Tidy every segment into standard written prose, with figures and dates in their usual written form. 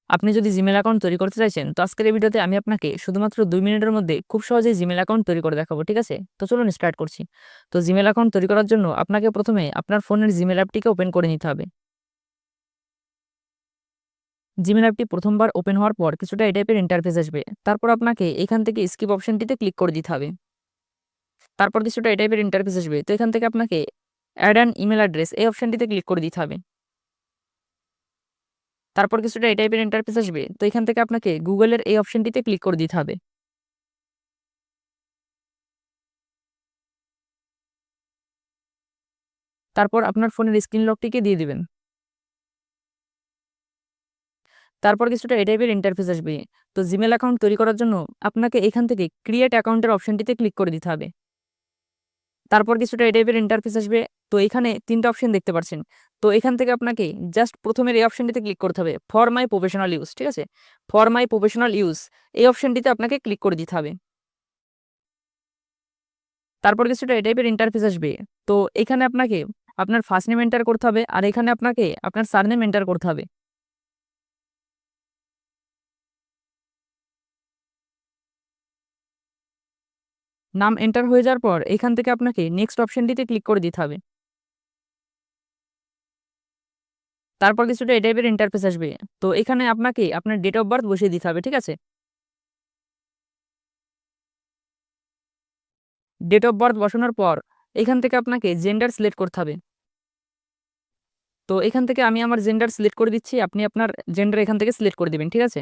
আপনি যদি Gmail account তৈরি করতে চাইছেন, তো আজকের এই ভিডিওতে আমি আপনাকে শুধুমাত্র ২ মিনিটের মধ্যে খুব সহজেই জিমেল অ্যাকাউন্ট তৈরি করে দেখাবো। ঠিক আছে? তো চলুন স্টার্ট করছি। তো জিমেল অ্যাকাউন্ট তৈরি করার জন্য আপনাকে ১ম এ আপনার ফোনের জিমেল অ্যাপটিকে ওপেন করে নিতে হবে। জিমেল অ্যাপটি ১ম বার ওপেন হওয়ার পর কিছুটা এই টাইপের ইন্টারফেস আসবে। তারপর আপনাকে এখান থেকে স্কিপ অপশনটিতে ক্লিক করে দিতে হবে। তারপর কিছুটা এই টাইপের ইন্টারফেস আসবে। তো এখান থেকে আপনাকে এড অ্যান ইমেইল অ্যাড্রেস এই অপশনটিতে ক্লিক করে দিতে হবে। তারপর কিছুটা এই টাইপের ইন্টারফেস আসবে। তো এখান থেকে আপনাকে গুগলের এই অপশনটিতে ক্লিক করে দিতে হবে। তারপর আপনার ফোনের স্ক্রিন লকটিকে দিয়ে দিবেন। তারপর কিছুটা এই টাইপের ইন্টারফেস আসবে। তো জিমেল অ্যাকাউন্ট তৈরি করার জন্য আপনাকে এখান থেকে ক্রিয়েট অ্যাকাউন্টের অপশনটিতে ক্লিক করে দিতে হবে। তারপর কিছুটা এই টাইপের ইন্টারফেস আসবে। তো এখানে ৩ টা অপশন দেখতে পাচ্ছেন। তো এখান থেকে আপনাকে জাস্ট ১ম এর এই অপশনটিতে ক্লিক করতে হবে। ফর মাই প্রফেশনাল ইউজ, ঠিক আছে? ফর মাই প্রফেশনাল ইউজ এই অপশনটিতে আপনাকে ক্লিক করে দিতে হবে। তারপর কিছুটা এই টাইপের ইন্টারফেস আসবে। তো এখানে আপনাকে আপনার ফার্স্ট নেম এন্টার করতে হবে। আর এখানে আপনাকে আপনার সারনেম এন্টার করতে হবে। নাম এন্টার হয়ে যাওয়ার পর এখান থেকে আপনাকে নেক্সট অপশনটিতে ক্লিক করে দিতে হবে। তারপর কিছুটা এই টাইপের ইন্টারফেস আসবে। তো এখানে আপনাকে আপনার ডেট অফ বার্থ বসিয়ে দিতে হবে, ঠিক আছে? ডেট অফ বার্থ বসানোর পর এখান থেকে আপনাকে জেন্ডার সিলেক্ট করতে হবে। তো এখান থেকে আমি আমার জেন্ডার সিলেক্ট করে দিচ্ছি। আপনি আপনার জেন্ডার এখান থেকে সিলেক্ট করে দিবেন, ঠিক আছে?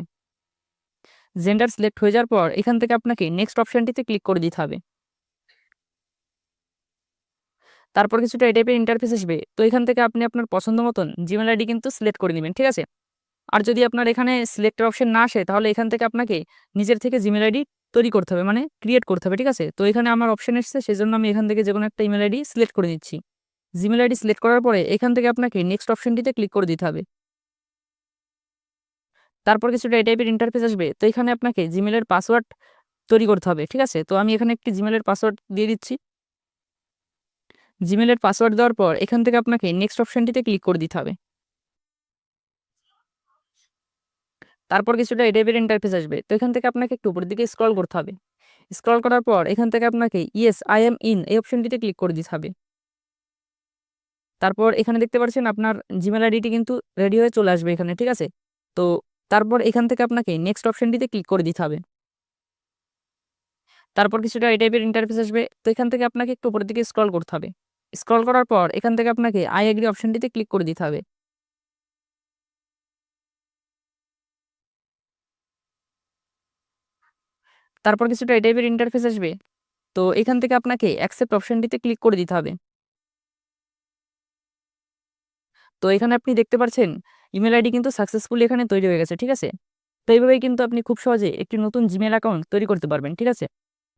জেন্ডার সিলেক্ট হয়ে যাওয়ার পর এখান থেকে আপনাকে নেক্সট অপশনটিতে ক্লিক করে দিতে হবে। তারপর কিছুটা এই টাইপের ইন্টারফেস আসবে। তো এখান থেকে আপনি আপনার পছন্দ মতন জিমেইল আইডি কিন্তু সিলেক্ট করে নিবেন, ঠিক আছে? আর যদি আপনার এখানে সিলেক্টের অপশন না আসে তাহলে এখান থেকে আপনাকে নিজের থেকে জিমেইল আইডি তৈরি করতে হবে, মানে ক্রিয়েট করতে হবে, ঠিক আছে? তো এখানে আমার অপশন এসেছে, সেজন্য আমি এখান থেকে যেকোনো একটা ইমেইল আইডি সিলেক্ট করে নিচ্ছি। জিমেইল আইডি সিলেক্ট করার পরে এখান থেকে আপনাকে নেক্সট অপশনটিতে ক্লিক করে দিতে হবে। তারপর কিছুটা এই টাইপের ইন্টারফেস আসবে। তো এখানে আপনাকে জিমেইলের পাসওয়ার্ড তৈরি করতে হবে, ঠিক আছে? তো আমি এখানে একটি জিমেইলের পাসওয়ার্ড দিয়ে দিচ্ছি। জিমেইলের পাসওয়ার্ড দেওয়ার পর এখান থেকে আপনাকে নেক্সট অপশনটিতে ক্লিক করে দিতে হবে। তারপর কিছুটা এই টাইপের ইন্টারফেস আসবে। তো এখান থেকে আপনাকে একটু উপরের দিকে স্ক্রল করতে হবে। স্ক্রল করার পর এখান থেকে আপনাকে ইয়েস আই অ্যাম ইন এই অপশনটিতে ক্লিক করে দিতে হবে। তারপর এখানে দেখতে পাচ্ছেন আপনার জিমেইল আইডিটি কিন্তু রেডি হয়ে চলে আসবে এখানে, ঠিক আছে? তো তারপর এখান থেকে আপনাকে নেক্সট অপশনটিতে ক্লিক করে দিতে হবে। তারপর কিছুটা এই টাইপের ইন্টারফেস আসবে। তো এখান থেকে আপনাকে একটু উপরের দিকে স্ক্রল করতে হবে। স্ক্রল করার পর এখান থেকে আপনাকে আই এগ্রি অপশনটিতে ক্লিক করে দিতে হবে। তারপর কিছুটা এই টাইপের ইন্টারফেস আসবে। তো এখান থেকে আপনাকে অ্যাকসেপ্ট অপশনটিতে ক্লিক করে দিতে হবে। তো এখানে আপনি দেখতে পাচ্ছেন ইমেইল আইডি কিন্তু সাকসেসফুলি এখানে তৈরি হয়ে গেছে, ঠিক আছে? তো এইভাবেই কিন্তু আপনি খুব সহজে একটি নতুন জিমেইল অ্যাকাউন্ট তৈরি করতে পারবেন, ঠিক আছে?